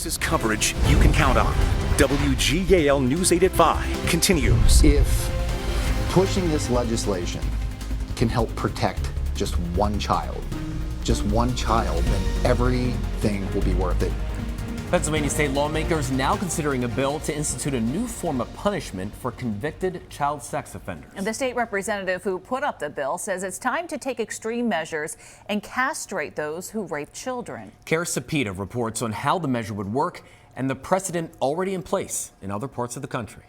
This is coverage you can count on. WGAL News 8 at 5 continues. If pushing this legislation can help protect just one child, then everything will be worth it. Pennsylvania state lawmakers now considering a bill to institute a new form of punishment for convicted child sex offenders. And the state representative who put up the bill says it's time to take extreme measures and castrate those who rape children. Kara Sapita reports on how the measure would work and the precedent already in place in other parts of the country.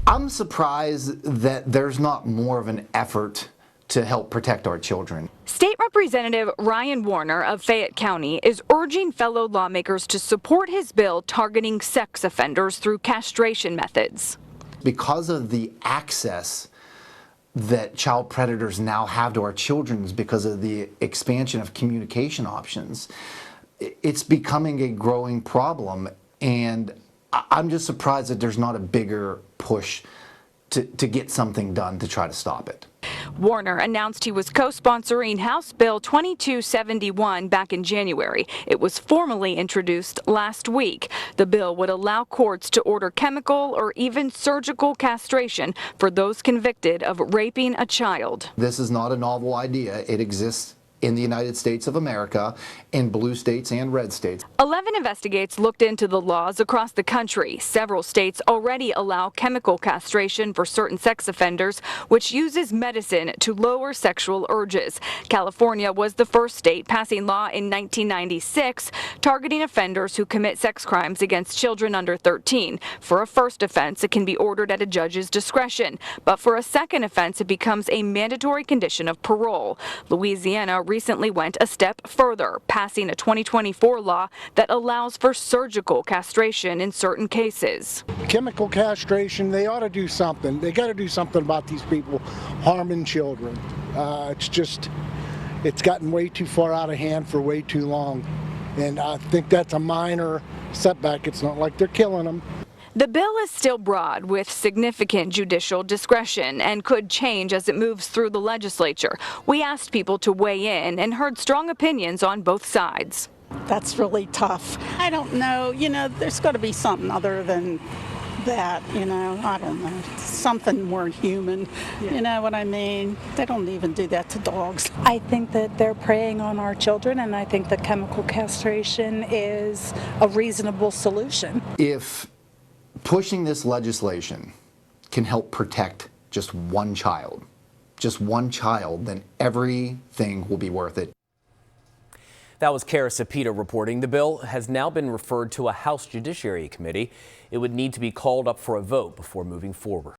I'm surprised that there's not more of an effort to help protect our children. State Representative Ryan Warner of Fayette County is urging fellow lawmakers to support his bill targeting sex offenders through castration methods. Because of the access that child predators now have to our children, because of the expansion of communication options, it's becoming a growing problem, and I'm just surprised that there's not a bigger push to get something done to try to stop it. Warner announced he was co-sponsoring House Bill 2271 back in January. It was formally introduced last week. The bill would allow courts to order chemical or even surgical castration for those convicted of raping a child. This is not a novel idea. It exists in the United States of America, in blue states and red states. 11 Investigates looked into the laws across the country. Several states already allow chemical castration for certain sex offenders, which uses medicine to lower sexual urges. California was the first state passing law in 1996 targeting offenders who commit sex crimes against children under 13. For a first offense, it can be ordered at a judge's discretion, but for a second offense, it becomes a mandatory condition of parole. Louisiana recently went a step further, passing a 2024 law that allows for surgical castration in certain cases. Chemical castration, they ought to do something. They got to do something about these people harming children. It's gotten way too far out of hand for way too long. And I think that's a minor setback. It's not like they're killing them. The bill is still broad with significant judicial discretion and could change as it moves through the legislature. We asked people to weigh in and heard strong opinions on both sides. That's really tough. I don't know, there's got to be something other than that, I don't know, something more human, You know what I mean? They don't even do that to dogs. I think that they're preying on our children, and I think that chemical castration is a reasonable solution. If pushing this legislation can help protect just one child, then everything will be worth it. That was Kara Sapita reporting. The bill has now been referred to a House Judiciary Committee. It would need to be called up for a vote before moving forward.